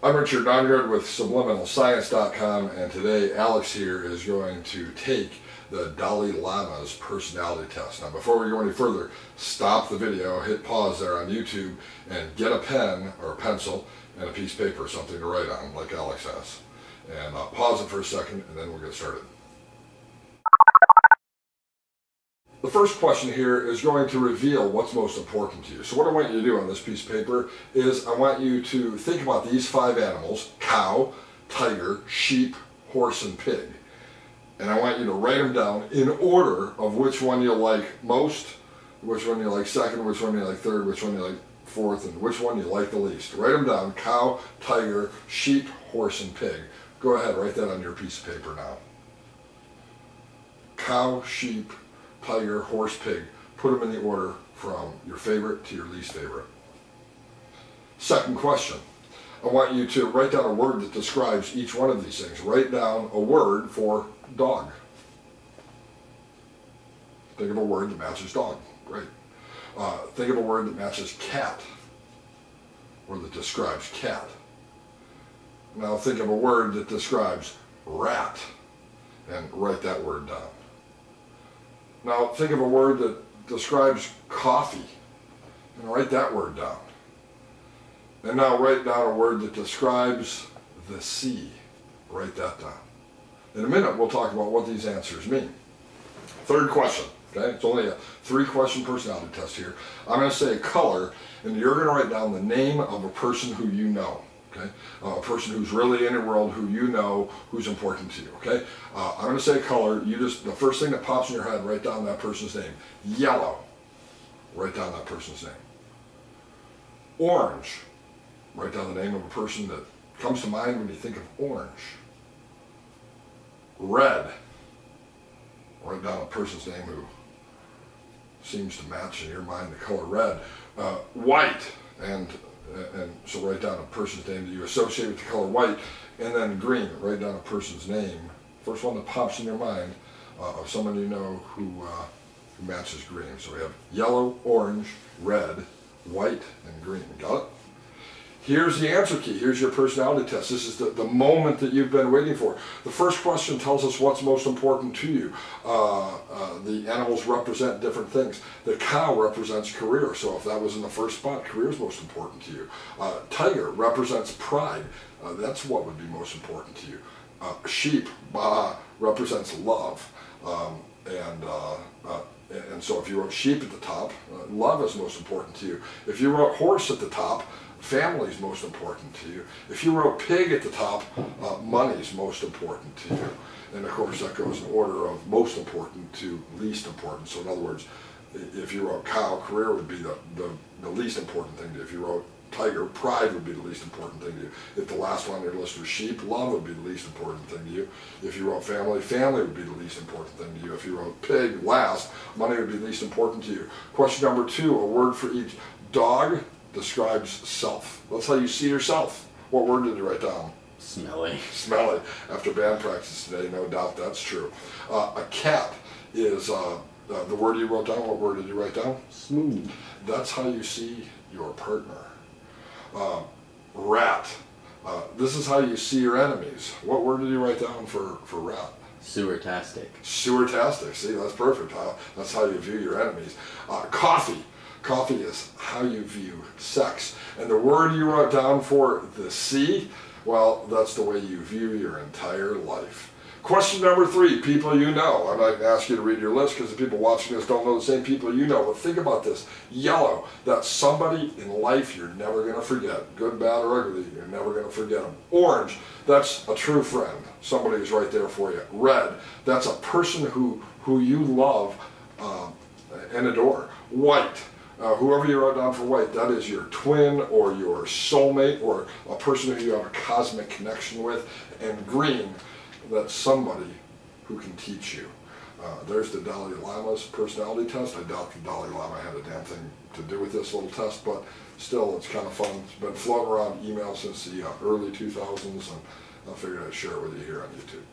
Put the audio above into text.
I'm Richard Nongard with SubliminalScience.com, and today Alex here is going to take the Dalai Lama's personality test. Now before we go any further, stop the video, hit pause there on YouTube, and get a pen or a pencil and a piece of paper, something to write on like Alex has. And pause it for a second and then we'll get started. The first question here is going to reveal what's most important to you. So what I want you to do on this piece of paper is I want you to think about these 5 animals: cow, tiger, sheep, horse, and pig. And I want you to write them down in order of which one you like most, which one you like second, which one you like third, which one you like fourth, and which one you like the least. Write them down: cow, tiger, sheep, horse, and pig. Go ahead, write that on your piece of paper now. Cow, sheep, tiger, horse, pig. Put them in the order from your favorite to your least favorite. Second question. I want you to write down a word that describes each one of these things. Write down a word for dog. Think of a word that matches dog. Great. Think of a word that matches cat, or that describes cat. Now think of a word that describes rat, and write that word down. Now think of a word that describes coffee, and write that word down. And now write down a word that describes the sea. Write that down. In a minute we'll talk about what these answers mean. Third question. Okay, it's only a 3-question personality test here. I'm going to say a color, and you're going to write down the name of a person who you know. Okay, a person who's really in your world, who you know, who's important to you. Okay, I'm going to say a color. You just, the first thing that pops in your head, write down that person's name. Yellow. Write down that person's name. Orange. Write down the name of a person that comes to mind when you think of orange. Red. Write down a person's name who seems to match in your mind the color red. White, and so write down a person's name that you associate with the color white. And then green. Write down a person's name, first one that pops in your mind, of someone you know who matches green. So we have yellow, orange, red, white, and green. Got it? Here's the answer key. Here's your personality test. This is the moment that you've been waiting for. The first question tells us what's most important to you. The animals represent different things. The cow represents career. So if that was in the first spot, career is most important to you. Tiger represents pride. That's what would be most important to you. Sheep represents love. And so if you wrote sheep at the top, love is most important to you. If you wrote horse at the top, family is most important to you. If you wrote pig at the top, money is most important to you. And of course that goes in order of most important to least important. So in other words, if you wrote cow, career would be the least important thing to you. If you wrote tiger, pride would be the least important thing to you. If the last one on your list was sheep, love would be the least important thing to you. If you wrote family, family would be the least important thing to you. If you wrote pig last, money would be the least important to you. Question number 2, a word for each. Dog describes self. That's how you see yourself. What word did you write down? Smelly. Smelly. After band practice today, no doubt that's true. A cat is the word you wrote down. What word did you write down? Smooth. That's how you see your partner. Rat. This is how you see your enemies. What word did you write down for rat? Sewertastic. Sewertastic. See, that's perfect. That's how you view your enemies. Coffee. Coffee is how you view sex. And the word you wrote down for the sea, well, that's the way you view your entire life. Question number 3, people you know. I'm not going to ask you to read your list because the people watching this don't know the same people you know. But think about this. Yellow, that's somebody in life you're never going to forget. Good, bad, or ugly, you're never going to forget them. Orange, that's a true friend. Somebody who's right there for you. Red, that's a person who you love and adore. White, whoever you wrote down for white, that is your twin or your soulmate or a person who you have a cosmic connection with. And green, that's somebody who can teach you. There's the Dalai Lama's personality test. I doubt the Dalai Lama had a damn thing to do with this little test, but still it's kind of fun. It's been floating around email since the early 2000s, and I figured I'd share it with you here on YouTube.